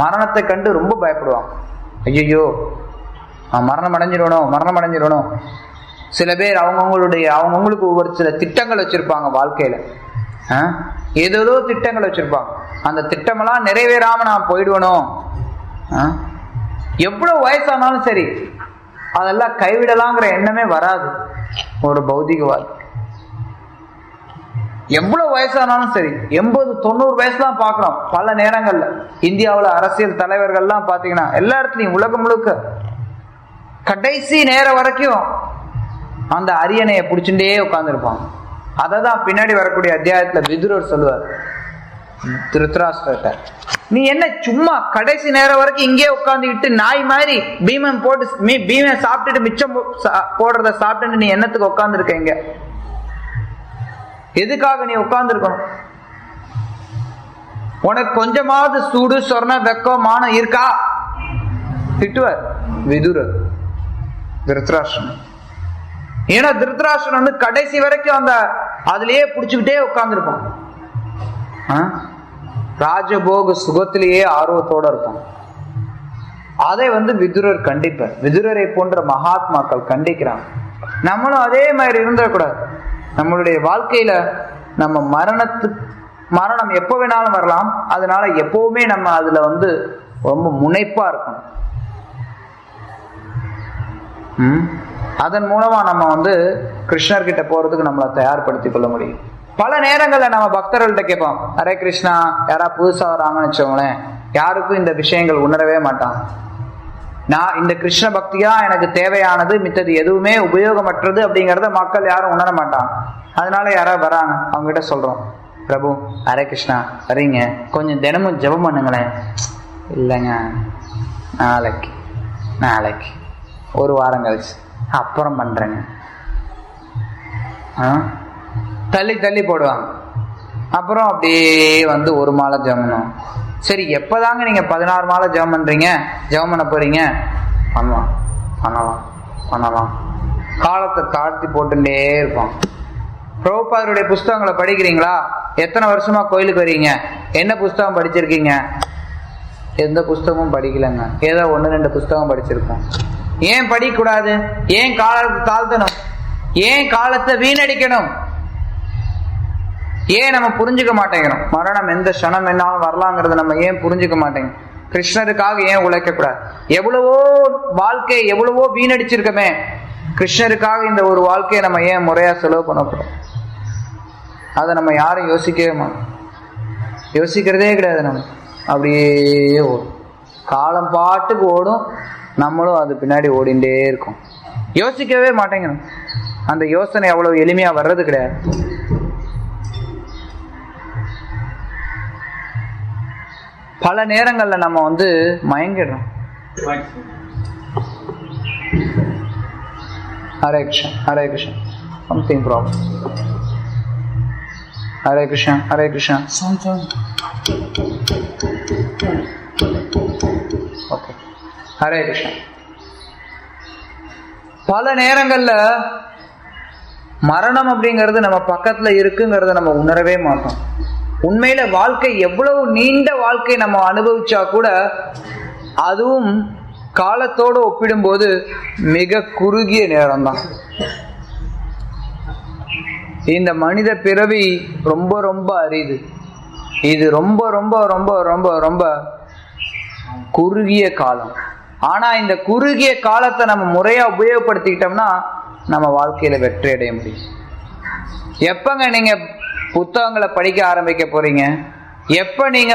மரணத்தை கண்டு ரொம்ப பயப்படுவாங்க. ஐயோ மரணம் அடைஞ்சிடணும். சில பேர் அவங்கவுங்களுக்கு ஒவ்வொரு சில திட்டங்கள் வச்சிருப்பாங்க வாழ்க்கையில. ஏதோ திட்டங்கள் வச்சிருப்பாங்க. அந்த திட்டமெல்லாம் நிறைவேறாம நான் போயிடுவனும். எவ்வளவு வயசானாலும் சரி அதெல்லாம் கைவிடலாங்கிற எண்ணமே வராது ஒரு பௌதிகவாதி. எவ்வளவு வயசானாலும் சரி 80-90 வயசுலாம் பாக்குறோம். பல நேரங்கள்ல இந்தியாவுல அரசியல் தலைவர்கள்லாம் பாத்தீங்கன்னா எல்லா இடத்துலயும் உலகம் முழுக்க கடைசி நேரம் வரைக்கும் அந்த அரியணையை பிடிச்சுட்டே உட்கார்ந்துருப்பாங்க. அததான் பின்னாடி வரக்கூடிய அத்தியாயத்துல விதுரர் சொல்லுவார் திருதராஷ்டிரர்ட்ட, நீ என்ன சும்மா கடைசி நேரம் வரைக்கும் இங்கே உட்காந்துக்கிட்டு நாய் மாதிரி பீமன் சாப்பிட்டுட்டு மிச்சம் போடுறத சாப்பிட்டு நீ என்னத்துக்கு உட்கார்ந்து இங்க? எதுக்காக நீ உட்கார்ந்து இருக்கணும்? உனக்கு கொஞ்சமாவது சூடு சொர்ண வெக்கம் மானம் இருக்கா? திட்டுவார் விதுரர் திருதராஷ்டிரன். ஏன்னா திருதராஷ்டிரன் கடைசி வரைக்கும் அதுலயே புடிச்சுக்கிட்டே உட்கார்ந்துருப்பான். ராஜபோக சுகத்திலேயே ஆர்வத்தோட இருப்பான். அதை விதுரர் கண்டிப்பார். விதுரரை போன்ற மகாத்மாக்கள் கண்டிக்கிறாங்க. நம்மளும் அதே மாதிரி இருந்துடக்கூடாது. நம்மளுடைய வாழ்க்கையில நம்ம மரணம் எப்போ வேணாலும் வரலாம். அதனால எப்பவுமே நம்ம அதுல ரொம்ப முனைப்பா இருக்கணும். அதன் மூலமா நம்ம கிருஷ்ணர்கிட்ட போறதுக்கு நம்மளை தயார்படுத்திக் கொள்ள முடியும். பல நேரங்கள்ல நம்ம பக்தர்கள்ட்ட கேட்போம், ஹரே கிருஷ்ணா, யாராவது புதுசா வராங்கன்னு வச்சோங்களேன், யாருக்கும் இந்த விஷயங்கள் உணரவே மாட்டாங்க. நான் இந்த கிருஷ்ண பக்தியா எனக்கு தேவையானது, மித்தது எதுவுமே உபயோகமற்றது அப்படிங்கறத மக்கள் யாரும் உணர மாட்டாங்க. அதனால யாராவது வராங்க, அவங்க கிட்ட சொல்றோம், பிரபு ஹரே கிருஷ்ணா வரீங்க, கொஞ்சம் தினமும் ஜெபம் பண்ணுங்களேன். இல்லைங்க, நாளைக்கு ஒரு வாரம் கழிச்சு அப்புறம் பண்றேங்க. தள்ளி போடுவாங்க. அப்புறம் அப்படியே ஒரு மாலை ஜெபம். சரி, எப்பதாங்க நீங்க 16 மாலை ஜெபம் பண்றீங்க, ஜெபம் பண்ண போறீங்க? பண்ணலாம். காலத்தை தாழ்த்தி போட்டுட்டே இருப்பான். பிரபுபாதருடைய புஸ்தகங்களை படிக்கிறீங்களா? எத்தனை வருஷமா கோயிலுக்கு வரீங்க? என்ன புஸ்தகம் படிச்சிருக்கீங்க? எந்த புஸ்தகமும் படிக்கலங்க, ஏதோ 1-2 புஸ்தகம் படிச்சிருக்கோம். ஏன் படிக்கக்கூடாது? ஏன் காலத்தை தாழ்த்தணும்? ஏன் காலத்தை வீணடிக்கணும்? ஏன் நம்ம புரிஞ்சுக்க மாட்டேங்கிறோம்? மரணம் எந்த க்ஷணம் என்னாலும் வரலாங்கிறத நம்ம ஏன் புரிஞ்சுக்க மாட்டேங்கிறோம்? கிருஷ்ணருக்காக ஏன் உழைக்க கூடாது? எவ்வளவோ வீணடிச்சிருக்கமே, கிருஷ்ணருக்காக இந்த ஒரு வாழ்க்கையை நம்ம ஏன் முறையா செலவு பண்ணக்கூடாது? அதை நம்ம யாரும் யோசிக்கவே மாட்டோம். யோசிக்கிறதே கிடையாது. நம்ம அப்படியே ஓடும். காலம் பாட்டுக்கு ஓடும், நம்மளும் அது பின்னாடி ஓடிண்டே இருக்கும். யோசிக்கவே மாட்டேங்கிறோம். அந்த யோசனை அவ்வளவு எளிமையா வர்றது கிடையாது. பல நேரங்கள்ல நம்ம மயங்கிடுறோம். Hare Krishna something problem. Hare Krishna okay. Hare Krishna. பல நேரங்கள்ல மரணம் அப்படிங்கிறது நம்ம பக்கத்துல இருக்குங்கிறத நம்ம உணரவே மாட்டோம். உண்மையில வாழ்க்கை எவ்வளவு நீண்ட வாழ்க்கை நம்ம அனுபவிச்சா கூட அதுவும் காலத்தோடு ஒப்பிடும்போது மிக குறுகிய நேரம்தான். இந்த மனித பிறவி ரொம்ப ரொம்ப அரிது. இது ரொம்ப ரொம்ப ரொம்ப ரொம்ப ரொம்ப குறுகிய காலம். ஆனா இந்த குறுகிய காலத்தை நம்ம முறையா உபயோகப்படுத்திக்கிட்டோம்னா நம்ம வாழ்க்கையில வெற்றி அடைய முடியும். எப்பங்க நீங்க புத்தகங்களை படிக்க ஆரம்பிக்க போறீங்க? எப்ப நீங்க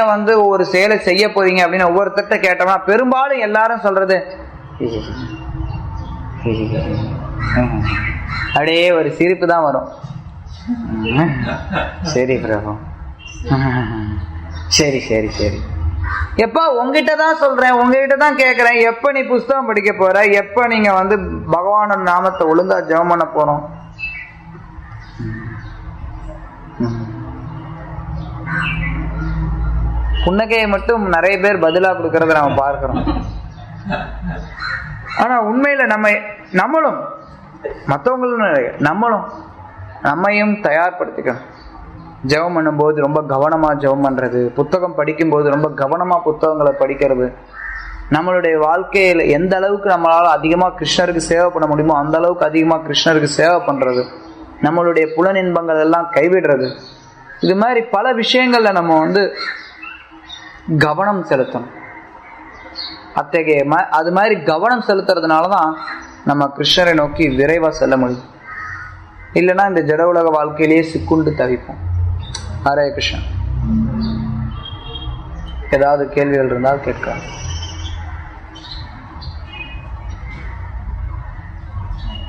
ஒரு செயலை செய்ய போறீங்க அப்படின்னு ஒவ்வொருத்தட்ட கேட்டோம்னா பெரும்பாலும் எல்லாரும் சொல்றது, அப்படியே ஒரு சிரிப்பு தான் வரும். சரி பிரபு, சரி சரி சரி. எப்ப உங்ககிட்ட தான் சொல்றேன், உங்ககிட்ட தான் கேட்கிறேன், எப்ப நீ புஸ்தகம் படிக்க போற, எப்ப நீங்க பகவானோட நாமத்தை ஒழுங்கா ஜெபம் பண்ண போறோம்? புன்னகையை மட்டும் நிறைய பேர் பதிலா கொடுக்கறத நம்ம பார்க்கிறோம். ஆனா உண்மையில நம்மளும் மற்றவங்களும் நம்மையும் தயார்படுத்திக்கணும். ஜெபம் பண்ணும்போது ரொம்ப கவனமா ஜெபம் பண்றது, புத்தகம் படிக்கும்போது ரொம்ப கவனமா புத்தகங்களை படிக்கிறது, நம்மளுடைய வாழ்க்கையில எந்த அளவுக்கு நம்மளால அதிகமா கிருஷ்ணருக்கு சேவை பண்ண முடியுமோ அந்த அளவுக்கு அதிகமா கிருஷ்ணருக்கு சேவை பண்றது, நம்மளுடைய புலனின்பங்கள் எல்லாம் கைவிடுறது, இது மாதிரி பல விஷயங்கள்ல நம்ம கவனம் செலுத்தணும். அத்தகைய அது மாதிரி கவனம் செலுத்துறதுனாலதான் நம்ம கிருஷ்ணரை நோக்கி விரைவா செல்ல முடியும். இல்லைன்னா இந்த ஜட உலக வாழ்க்கையிலேயே சிக்குண்டு தவிப்போம். ஹரே கிருஷ்ணன். ஏதாவது கேள்விகள் இருந்தால் கேட்கலாம்.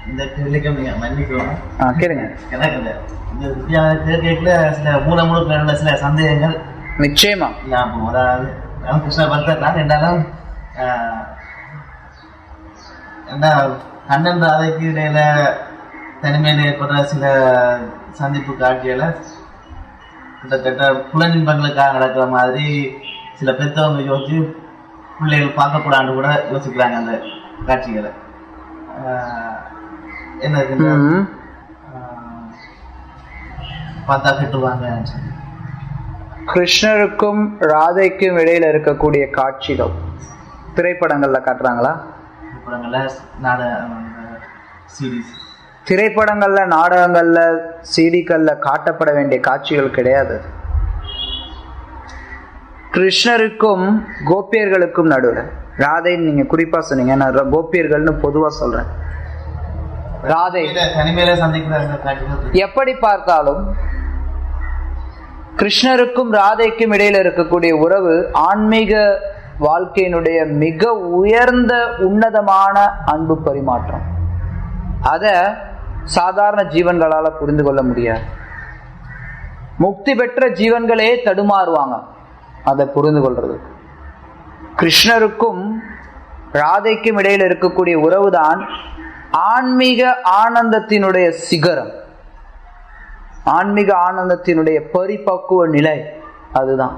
இந்த கேள்விக்கு மன்னிக்கணும், கேளுங்க. எனக்கு சில மூல சில சந்தேகங்கள் நிச்சயமா அதாவது கிருஷ்ண பக்தர் ரெண்டாலும் கண்ணன் ராதைக்கு இடையில தனிமையில் ஏற்படுற சில சந்திப்பு காட்சிகளை கிட்டத்தட்ட புலனின்பங்களுக்காக நடக்கிற மாதிரி சில பெற்றவங்க யோசிச்சு பிள்ளைகள் பார்க்கக்கூடாது கூட யோசிக்கிறாங்க. அந்த காட்சிகளை என்ன பார்த்தா கெட்டுவாங்க. கிருஷ்ணருக்கும் ராதைக்கும் இடையில இருக்கக்கூடிய காட்சிகள் திரைப்படங்கள்ல காட்டுறாங்களா? திரைப்படங்கள்ல, நாடகங்கள்ல, சீடிக்கள்ல காட்டப்பட வேண்டிய காட்சிகள் கிடையாது. கிருஷ்ணருக்கும் கோபியர்களுக்கும் நடுவில், ராதைன்னு நீங்க குறிப்பா சொன்னீங்க, நான் கோபியர்கள்னு பொதுவா சொல்றேன். ராதை எப்படி பார்த்தாலும் கிருஷ்ணருக்கும் ராதைக்கும் இடையில இருக்கக்கூடிய உறவு ஆன்மீக வாழ்க்கையினுடைய மிக உயர்ந்த உன்னதமான அன்பு பரிமாற்றம். அத சாதாரண ஜீவன்களால புரிந்து கொள்ள முடியாது. முக்தி பெற்ற ஜீவன்களே தடுமாறுவாங்க அதை புரிந்து கொள்றது. கிருஷ்ணருக்கும் ராதைக்கும் இடையில இருக்கக்கூடிய உறவுதான் ஆன்மீக ஆனந்தத்தினுடைய சிகரம், ஆன்மீக ஆனந்தத்தினுடைய பரிபக்குவ நிலை. அதுதான்.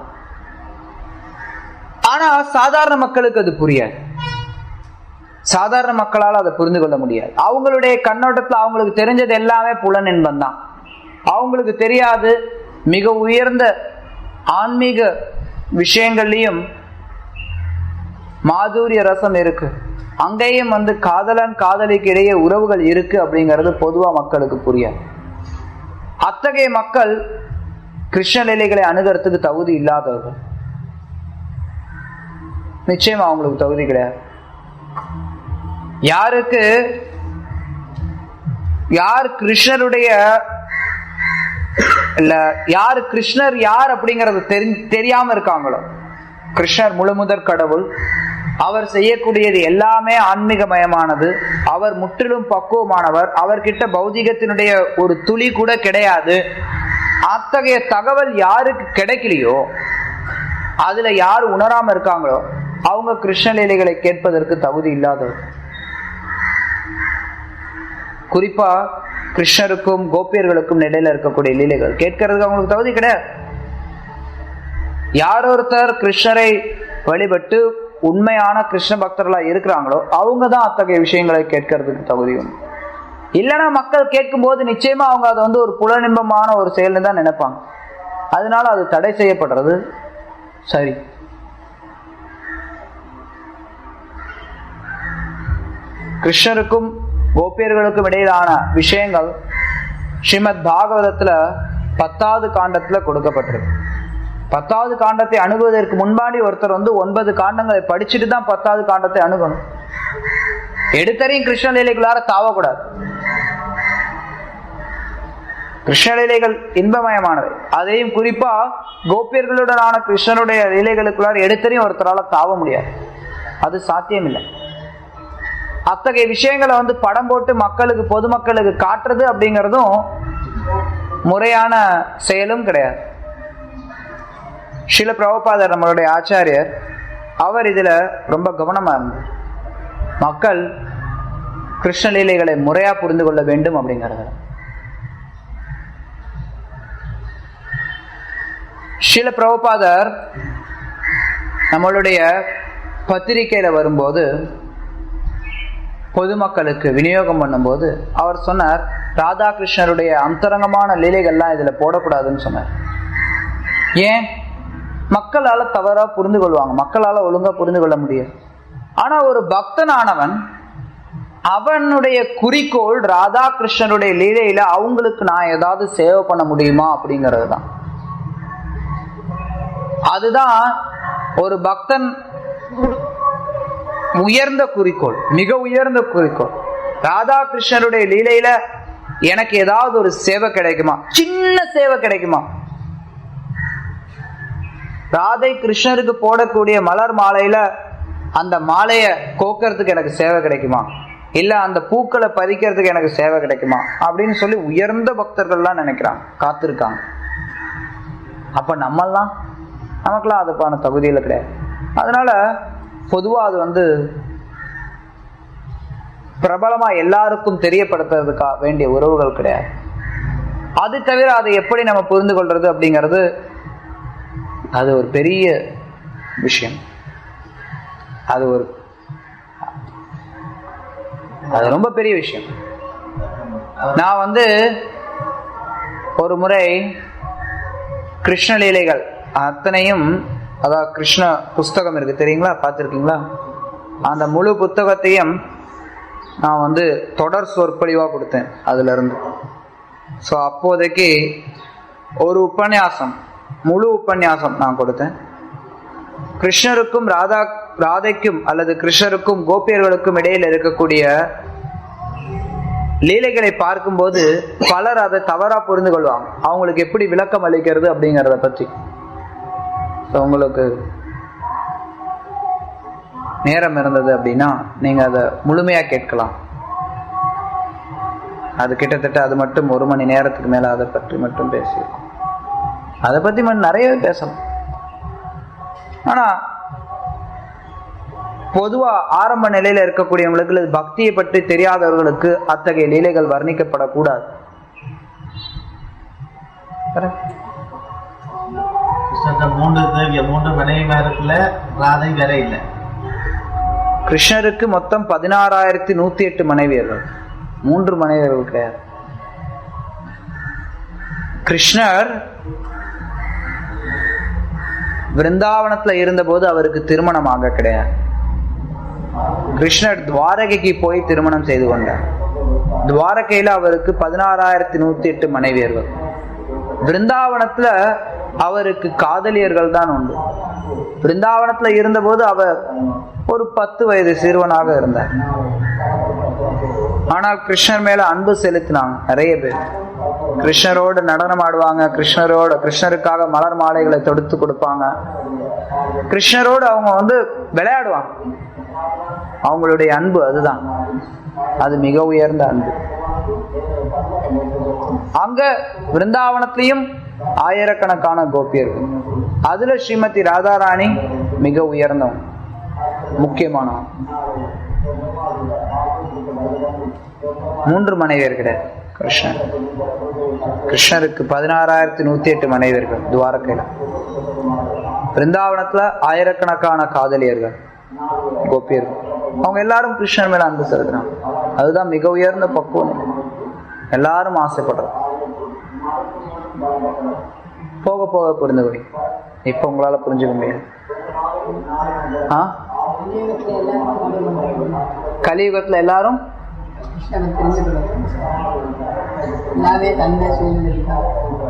ஆனா சாதாரண மக்களுக்கு அது புரியாது. சாதாரண மக்களால் அதை புரிந்து கொள்ள முடியாது. அவங்களுடைய கண்ணோட்டத்துல அவங்களுக்கு தெரிஞ்சது எல்லாமே புலன் என்பன் தான். அவங்களுக்கு தெரியாது மிக உயர்ந்த ஆன்மீக விஷயங்கள்லயும் மாதுரிய ரசம் இருக்கு, அங்கேயும் காதலன் காதலிக்கு இடையே உறவுகள் இருக்கு அப்படிங்கிறது பொதுவா மக்களுக்கு புரியாது. அத்தகைய மக்கள் கிருஷ்ண லீலைகளை அணுகிறதுக்கு தகுதி இல்லாதவர்கள். நிச்சயமா அவங்களுக்கு தகுதி கிடையாது. யார் கிருஷ்ணருடைய இல்ல யார் கிருஷ்ணர் யார் அப்படிங்கறது தெரியாம இருக்காங்களோ, கிருஷ்ணர் முழுமுதற் கடவுள், அவர் செய்யக்கூடியது எல்லாமே ஆன்மீகமயமானது, அவர் முற்றிலும் பக்குவமானவர், அவர்கிட்ட பௌதிகத்தினுடைய ஒரு துளி கூட கிடையாது, அத்தகைய தகவல் யாருக்கு கிடைக்கலையோ, அதுல யார் உணராம இருக்காங்களோ அவங்க கிருஷ்ண லீலைகளை கேட்பதற்கு தகுதி இல்லாதவர். குறிப்பா கிருஷ்ணருக்கும் கோபியர்களுக்கும் இடையில இருக்கக்கூடிய லீலைகள் கேட்கறதுக்கு அவங்களுக்கு தகுதி கிடையாது. யார் ஒருத்தர் கிருஷ்ணரை வழிபட்டு உண்மையான கிருஷ்ண பக்தர்களா இருக்கிறாங்களோ அவங்க தான் அத்தகைய விஷயங்களை கேட்கறதுக்கு தகுதி உண்டு. இல்லைன்னா மக்கள் கேட்கும் போது நிச்சயமா அவங்க அதை ஒரு புலனின்பமான ஒரு செயல்னு தான் நினைப்பாங்க. அதனால அது தடை செய்யப்படுறது சரி. கிருஷ்ணருக்கும் கோபியர்களுக்கும் இடையிலான விஷயங்கள் ஸ்ரீமத் பாகவதத்துல 10வது காண்டத்துல கொடுக்கப்பட்டிருக்கு. 10வது காண்டத்தை அணுகுவதற்கு முன்பாடி ஒருத்தர் 9 காண்டங்களை படிச்சுட்டு தான் 10வது காண்டத்தை அணுகணும். எடுத்தரையும் கிருஷ்ண லீலைகளார தாவக்கூடாது. கிருஷ்ண லீலைகள் இன்பமயமானவை. அதையும் குறிப்பா கோபியர்களுடனான கிருஷ்ணனுடைய லீலைகளுக்குள்ளார எடுத்தரையும் ஒருத்தரால தாவ முடியாது. அது சாத்தியம் இல்லை. அத்தகைய விஷயங்களை படம் போட்டு மக்களுக்கு, பொதுமக்களுக்கு காட்டுறது அப்படிங்கிறதும் முறையான செயலும் கிடையாது. ஸ்ரீல பிரபுபாதர் நம்மளுடைய ஆச்சாரியர், அவர் இதுல ரொம்ப கவனமா இருந்தார். மக்கள் கிருஷ்ணலீலைகளை முறையா புரிந்து கொள்ள வேண்டும் அப்படிங்கிறது. ஸ்ரீல பிரபுபாதர் நம்மளுடைய பத்திரிகையில வரும்போது, பொதுமக்களுக்கு விநியோகம் பண்ணும்போது அவர் சொன்னார், ராதாகிருஷ்ணருடைய அந்தரங்கமான லீலைகள்லாம் இதுல போடக்கூடாதுன்னு சொன்னார். ஏன்? மக்களால தவறா புரிந்து கொள்வாங்க, மக்களால ஒழுங்கா புரிந்து கொள்ள முடியாது. ஆனா ஒரு பக்தனானவன், அவனுடைய குறிக்கோள் ராதாகிருஷ்ணருடைய லீலையில அவங்களுக்கு நான் ஏதாவது சேவை பண்ண முடியுமா அப்படிங்கிறது தான். அதுதான் ஒரு பக்தன் உயர்ந்த குறிக்கோள், மிக உயர்ந்த குறிக்கோள். ராதாகிருஷ்ணருடைய லீலையில எனக்கு ஏதாவது ஒரு சேவை கிடைக்குமா, சின்ன சேவை கிடைக்குமா? ராதை கிருஷ்ணருக்கு போடக்கூடிய மலர் மாலையில அந்த மாலைய கோக்கிறதுக்கு எனக்கு சேவை கிடைக்குமா, இல்ல அந்த பூக்களை பறிக்கிறதுக்கு எனக்கு சேவை கிடைக்குமா அப்படின்னு சொல்லி உயர்ந்த பக்தர்கள்லாம் நினைக்கிறாங்க, காத்திருக்காங்க. அப்ப நமக்கெல்லாம் அதுக்கான தகுதியில கிடையாது. அதனால பொதுவா அது பிரபலமா எல்லாருக்கும் தெரியப்படுத்துறதுக்கா வேண்டிய உறவுகள் கிடையாது. அது தவிர அதை எப்படி நம்ம புரிந்து கொள்றது அப்படிங்கிறது அது ஒரு பெரிய விஷயம். அது ரொம்ப பெரிய விஷயம். நான் ஒரு முறை கிருஷ்ணலீலைகள் அத்தனையும், அதாவது கிருஷ்ண புஸ்தகம் இருக்கு தெரியுங்களா, பார்த்துருக்கீங்களா? அந்த முழு புத்தகத்தையும் நான் தொடர் சொற்பொழிவா கொடுத்தேன் அதுல இருந்து. ஸோ அப்போதைக்கு ஒரு உபன்யாசம், முழு உபன்யாசம் நான் கொடுத்தேன். கிருஷ்ணருக்கும் ராதைக்கும் அல்லது கிருஷ்ணருக்கும் கோபியர்களுக்கும் இடையில் இருக்கக்கூடிய லீலைகளை பார்க்கும்போது பலர் அதை தவறா புரிந்து கொள்வாங்க. அவங்களுக்கு எப்படி விளக்கம் அளிக்கிறது அப்படிங்கிறத பற்றி. உங்களுக்கு நேரம் இருந்தது அப்படின்னா நீங்க அதை முழுமையா கேட்கலாம். அது கிட்டத்தட்ட அது மட்டும் 1 மணி நேரத்துக்கு மேல அதை பற்றி மட்டும் பேசியிருக்கோம். அதை பத்தி மட்டும் நிறைய பேசலாம். ஆனா பொதுவா ஆரம்ப நிலையில இருக்கக்கூடியவங்களுக்கு, பக்தியை பற்றி தெரியாதவர்களுக்கு அத்தகைய லீலைகள் வர்ணிக்கப்படக்கூடாது. கிருஷ்ணருக்கு மொத்தம் 16,108 மனைவியர்கள், 3 மனைவியர்கள் கிடையாது. கிருஷ்ணர் விருந்தாவனத்துல இருந்த போது அவருக்கு திருமணம் ஆக கிடையாது. கிருஷ்ணர் துவாரகைக்கு போய் திருமணம் செய்து கொண்டார். துவாரகையில அவருக்கு 16,108 மனைவியர்கள். விருந்தாவனத்துல அவருக்கு காதலியர்கள் தான் உண்டு. விருந்தாவனத்துல இருந்தபோது அவர் ஒரு 10 வயது சிறுவனாக இருந்தார். ஆனால் கிருஷ்ணர் மேல அன்பு செலுத்தினாங்க நிறைய பேர். கிருஷ்ணரோடு நடனம் ஆடுவாங்க, கிருஷ்ணருக்காக மலர் மாலைகளை தொடுத்து கொடுப்பாங்க, கிருஷ்ணரோடு அவங்க விளையாடுவாங்க. அவங்களுடைய அன்பு அதுதான், அது மிக உயர்ந்த அன்பு. அங்க விருந்தாவனத்திலையும் ஆயிரக்கணக்கான கோபியர்கள். அதுல ஸ்ரீமதி ராதாராணி மிக உயர்ந்தவன், முக்கியமானவன். 3 மனைவியர் கிடையாது கிருஷ்ணருக்கு 16,108 மனைவியர்கள் துவாரகையில. பிருந்தாவனத்துல ஆயிரக்கணக்கான காதலியர்கள், கோபியர்கள். அவங்க எல்லாரும் கிருஷ்ணர் மேல அன்பு செலுத்தினாங்க. அதுதான் மிக உயர்ந்த பக்குவம். எல்லாரும் ஆசைப்படுறது. போக போக புரிந்து கொடி. இப்ப உங்களால புரிஞ்சுக்க முடியாது. கலியுகத்துல எல்லாரும்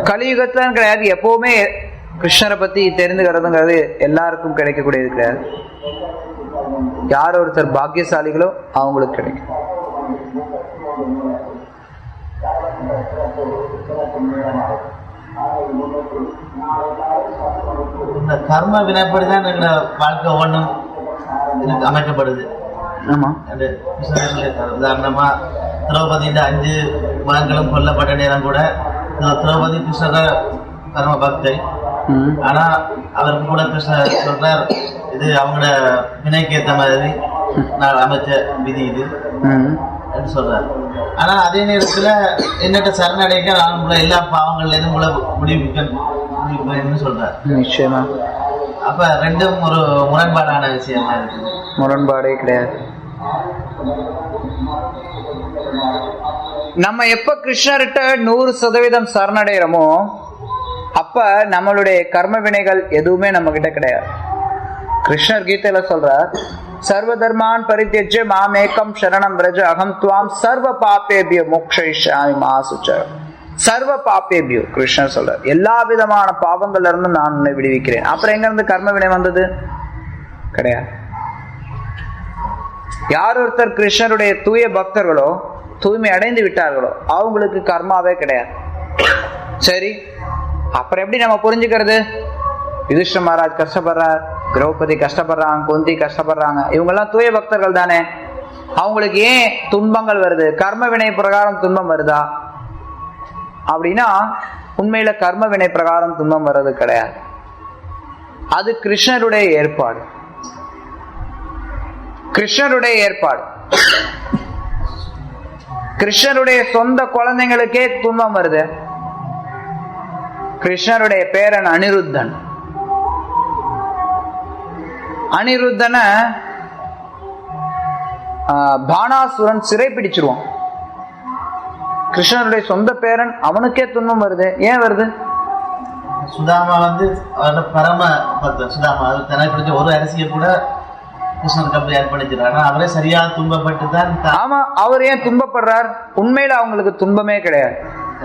கலியுகத்துல கிடையாது, எப்பவுமே கிருஷ்ணரை பத்தி தெரிந்துக்கிறதுங்கிறது எல்லாருக்கும் கிடைக்கக்கூடியது கிடையாது. யார் ஒருத்தர் பாக்கியசாலிகளோ அவங்களுக்கு கிடைக்கும். இந்த கர்ம வினைப்படிதான் எங்களோட வாழ்க்கை ஒன்றும் அமைக்கப்படுது. ஆமா. அது கிருஷ்ணர் சொல்லியிருக்காரு. உதாரணமா திரௌபதியின் 5 மகன்களும் கொல்லப்பட்ட நேரம் கூட திரௌபதி கிருஷ்ணர பரம பக்தை. ஆனா அவருக்கு கூட கிருஷ்ணர் சொல்றார், இது அவங்களோட வினைக்கு ஏற்ற மாதிரி நான் அமைச்ச விதி இது என்று சொல்றாரு. ஆனா அதே நேரத்துல என்னட்ட சரணடைக்க நான் உங்களை எல்லா பாவங்கள்ல இருந்து உங்களை முடிவுன்னு சொல்றாரு. நிச்சயமா. அப்ப ரெண்டும் ஒரு முரண்பாடான விஷயமா இருக்கு. முரண்பாடே கிடையாது. நம்ம எப்ப கிருஷ்ணர்கிட்ட 100% சரணடைகிறோமோ அப்ப நம்மளுடைய கர்ம வினைகள் எதுவுமே நம்ம கிட்ட கிடையாது. கிருஷ்ணர் கீதையில சொல்றார், சர்வ தர்மான் பரித்யஜ்ய மாமேகம் சரணம் விரஜ அகம் துவாம் சர்வ பாப்பேபியோ மோக்ஷயிஷ்யாமி மா சுச்ச. சர்வ பாப்பேபியோ கிருஷ்ணர் சொல்றார், எல்லா விதமான பாவங்கள்ல இருந்து நான் உன்னை விடுவிக்கிறேன். அப்புறம் எங்க இருந்து கர்ம வினை வந்தது? கிடையாது. யார் ஒருத்தர் கிருஷ்ணருடைய தூய பக்தர்களோ தூய்மை அடைந்து விட்டார்களோ அவங்களுக்கு கர்மாவே கிடையாது. சரி, அப்புறம் எப்படி நம்ம புரிஞ்சுக்கிறது? யுதிஷ்ட மகாராஜ் கஷ்டப்படுறார், திரௌபதி கஷ்டப்படுறாங்க, குந்தி கஷ்டப்படுறாங்க, இவங்கெல்லாம் தூய பக்தர்கள் தானே, அவங்களுக்கு ஏன் துன்பங்கள் வருது? கர்ம வினை பிரகாரம் துன்பம் வருதா அப்படின்னா உண்மையில கர்ம வினை பிரகாரம் துன்பம் வர்றது கிடையாது. அது கிருஷ்ணருடைய ஏற்பாடு. கிருஷ்ணருடைய ஏற்பாடு. கிருஷ்ணருடைய சொந்த குழந்தைங்களுக்கே துன்பம் வருது. கிருஷ்ணருடைய பேரன் அனிருத்தன். அனிருத்தனை பானாசுரன் சிறை பிடிச்சிருவான். கிருஷ்ணருடைய சொந்த பேரன், அவனுக்கே துன்பம் வருது. ஏன் வருது? சுதாமா வந்து அவரோட பரம பக்தன். சுதாமா அது தனக்கு பிடிச்ச ஒரு அரிசியை கூட கிருஷ்ணனுக்கு அப்படி ஏற்படுத்திடுறாரு. அவரே சரியா துன்பப்பட்டு தான். ஆமா, அவர் ஏன் துன்பப்படுறார்? உண்மையில அவங்களுக்கு துன்பமே கிடையாது.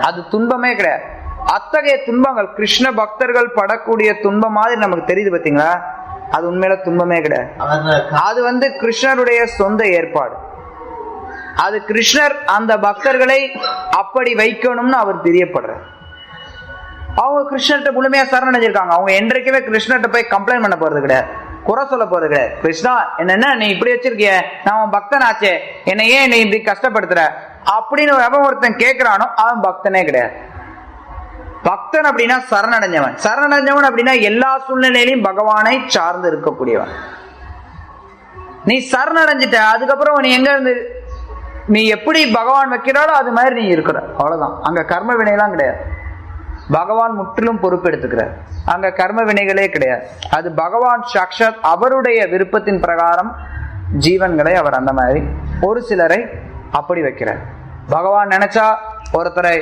அது துன்பமே கிடையாது. அத்தகைய துன்பங்கள் கிருஷ்ண பக்தர்கள் படக்கூடிய துன்பம் மாதிரி நமக்கு தெரியுது பாத்தீங்களா? அது உண்மையில துன்பமே கிடையாது. அது வந்து கிருஷ்ணருடைய சொந்த ஏற்பாடு. அது கிருஷ்ணர் அந்த பக்தர்களை அப்படி வைக்கணும்னு அவர் பிரியப்படுறார். அவங்க கிருஷ்ணர்கிட்ட முழுமையா சரணடைஞ்சிருக்காங்க. அவங்க என்றைக்குமே கிருஷ்ணர்கிட்ட போய் கம்ப்ளைண்ட் பண்ண போறது கிடையாது, குறை சொல்ல போறது கிடையாது. கிருஷ்ணா என்ன நீ இப்படி வச்சிருக்கிய, நான் அவன் பக்தன் ஆச்சே, என்ன ஏன் நீ இப்படி கஷ்டப்படுத்துற அப்படின்னு எவன் ஒருத்தன் கேட்கிறானோ அவன் பக்தனே கிடையாது. பக்தன் அப்படின்னா சரணடைஞ்சவன். சரணடைஞ்சவன் அப்படின்னா எல்லா சூழ்நிலையிலையும் பகவானை சார்ந்து இருக்கக்கூடியவன். நீ சரணடைஞ்சிட்ட, அதுக்கப்புறம் நீ எங்க இருந்து நீ எப்படி பகவான் வைக்கிறாளோ அது மாதிரி நீ இருக்கிற, அவ்வளவுதான். அங்க கர்ம வினையெல்லாம் கிடையாது. பகவான் முற்றிலும் பொறுப்பெடுத்துக்கிறார். அங்க கர்ம வினைகளே கிடையாது. அது பகவான் சாக்ஷாத் அவருடைய விருப்பத்தின் பிரகாரம் ஜீவன்களை அவர் அந்த மாதிரி ஒரு சிலரை அப்படி வைக்கிறார். பகவான் நினைச்சா ஒருத்தரை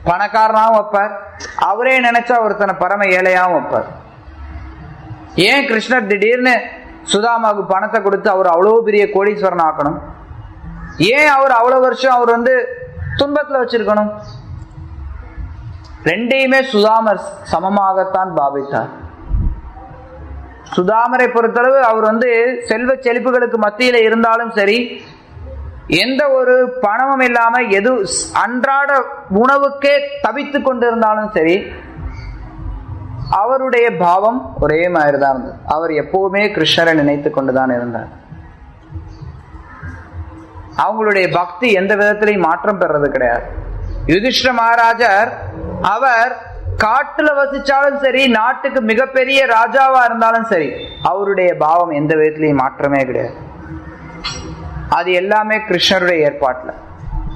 பணக்காரனாகவும் வைப்பார், அவரே நினைச்சா ஒருத்தனை பரம ஏழையாகவும் வைப்பார். ஏன் கிருஷ்ணர் திடீர்னு சுதாமாவுக்கு பணத்தை கொடுத்து அவர் அவ்வளவு பெரிய கோடீஸ்வரன் ஆக்கணும்? ஏன் அவர் அவ்வளவு வருஷம் அவர் வந்து துன்பத்துல வச்சிருக்கணும்? ரெண்டையுமே சுதாமர் சமமாகத்தான் பாவித்தார். சுதாமரை பொறுத்தளவு அவர் வந்து செல்வ செழிப்புகளுக்கு மத்தியில இருந்தாலும் சரி, எந்த ஒரு பணமும் இல்லாம எது அன்றாட உணவுக்கே தவித்து கொண்டிருந்தாலும் சரி, அவருடைய பாவம் ஒரே மாதிரி தான் இருந்தது. அவர் எப்பவுமே கிருஷ்ணரை நினைத்து கொண்டுதான் இருந்தார். அவங்களுடைய பக்தி எந்த விதத்திலையும் மாற்றம் பெறது கிடையாது. யுதிஷ்ட மகாராஜர் அவர் காட்டுல வசிச்சாலும் சரி, நாட்டுக்கு மிகப்பெரிய ராஜாவா இருந்தாலும் சரி, அவருடைய பாவம் எந்த விதத்திலையும் மாற்றமே கிடையாது. அது எல்லாமே கிருஷ்ணருடைய ஏற்பாட்டுல.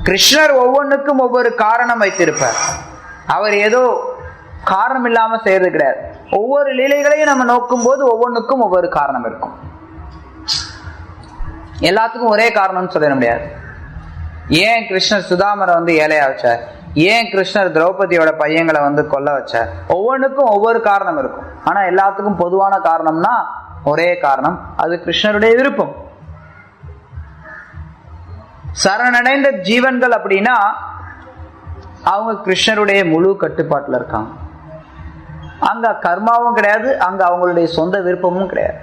கிருஷ்ணர் ஒவ்வொன்றுக்கும் ஒவ்வொரு காரணம் வைத்திருப்பார். அவர் ஏதோ காரணம் இல்லாம செய்யறது கிடையாது. ஒவ்வொரு லீலைகளையும் நம்ம நோக்கும் போது ஒவ்வொன்றுக்கும் ஒவ்வொரு காரணம் இருக்கும். எல்லாத்துக்கும் ஒரே காரணம்னு சொல்ல முடியாது. ஏன் கிருஷ்ணர் சுதாமரை வந்து ஏழையா வச்சார்? ஏன் கிருஷ்ணர் திரௌபதியோட பையங்களை வந்து கொல்ல வச்சார்? ஒவ்வொன்றுக்கும் ஒவ்வொரு காரணம் இருக்கும். ஆனா எல்லாத்துக்கும் பொதுவான காரணம்னா ஒரே காரணம், அது கிருஷ்ணருடைய விருப்பம். சரணடைந்த ஜீவன்கள் அப்படின்னா அவங்க கிருஷ்ணருடைய முழு கட்டுப்பாட்டுல இருக்காங்க. அங்க கர்மாவும் கிடையாது, அங்க அவங்களுடைய சொந்த விருப்பமும் கிடையாது.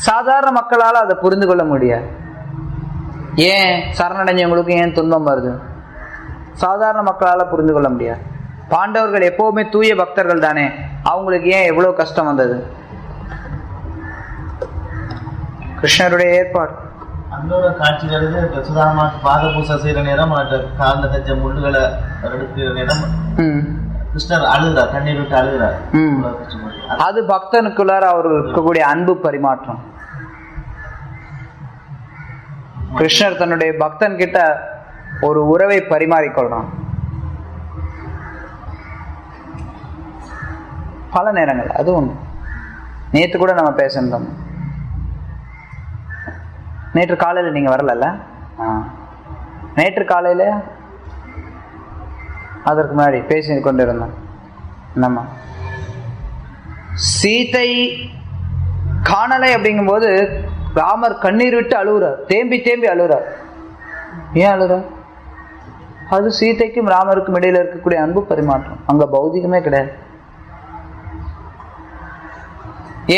சாதாரண மக்களால் அதை புரிந்து கொள்ள முடியாது. ஏன் சரணடைஞ்சவங்களுக்கு ஏன் துன்பம் வருது? சாதாரண மக்களால புரிந்து கொள்ள முடியாது. பாண்டவர்கள் எப்பவுமே தூய பக்தர்கள் தானே, அவங்களுக்கு ஏன் எவ்வளவு கஷ்டம் வந்தது? கிருஷ்ணருடைய ஏற்பாடு. அங்க ஒரு காட்சி வருது. இப்ப சுதாமாக்கு பாத பூசை செய்யற நேரம் காலில் தச்ச முள்ளுகளை எடுக்கிற நேரம் கிருஷ்ணர் அழுகிறார், கண்ணீர் விட்டு அழுகிறார். அது பக்தனுக்குள்ளார அவர் இருக்கக்கூடிய அன்பு பரிமாற்றம். கிருஷ்ணர் தன்னுடைய பக்தன் கிட்ட ஒரு உறவை பரிமாறிக்கொள்றான். பல நேரங்கள் அது ஒன்று. நேற்று கூட நம்ம பேசியிருந்தோம். நேற்று காலையில் நீங்க வரல? நேற்று காலையில அதற்கு முன்னாடி பேசி கொண்டிருந்தோம். நம்ம சீதை காணலை அப்படிங்கும்போது ராமர் கண்ணீர் விட்டு அழுகுறார், தேம்பி தேம்பி அழுகுறார். ஏன் அழுகுறார்? அது சீதைக்கும் ராமருக்கும் இடையில இருக்கக்கூடிய அன்பு பரிமாற்றம். அங்க பௌதிகமே கிடையாது.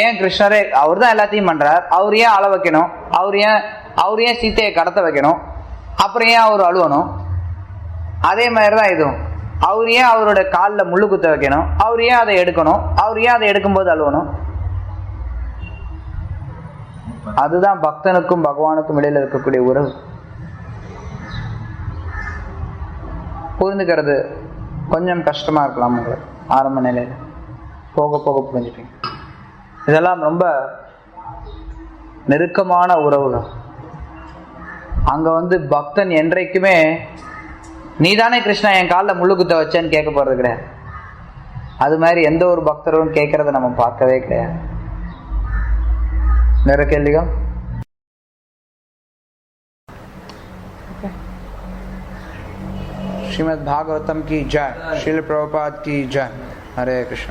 ஏன் கிருஷ்ணரே அவர் தான் எல்லாத்தையும் பண்றார், அவர் ஏன் அழ வைக்கணும்? அவர் ஏன் சீத்தையை கடத்த வைக்கணும்? அப்புறம் ஏன் அவர் அழுவணும்? அதே மாதிரிதான் இதுவும். அவர் ஏன் அவரோட காலில் முள்ளு குத்த வைக்கணும்? அவர் ஏன் அதை எடுக்கணும்? அவர் ஏன் அதை எடுக்கும்போது அழுவணும்? அதுதான் பக்தனுக்கும் பகவானுக்கும் இடையில இருக்கக்கூடிய உறவு. புரிந்துக்கிறது கொஞ்சம் கஷ்டமா இருக்கலாம் உங்களுக்கு ஆரம்ப நிலையில. போக போக புரிஞ்சுப்பீங்க. இதெல்லாம் ரொம்ப நெருக்கமான உறவுகள். அங்க பக்தன் என்றைக்குமே நீதானே கிருஷ்ணா என் காலில் முள்ளு குத்த வச்சேன்னு கேட்க போறது கிடையாது. அது மாதிரி எந்த ஒரு பக்தரும் கேட்கறத நம்ம பார்க்கவே கிடையாது. வேற கேள்விகள்? श्रीमद् भागवतम की जय, श्रील प्रभुपाद की जय. हरे कृष्ण.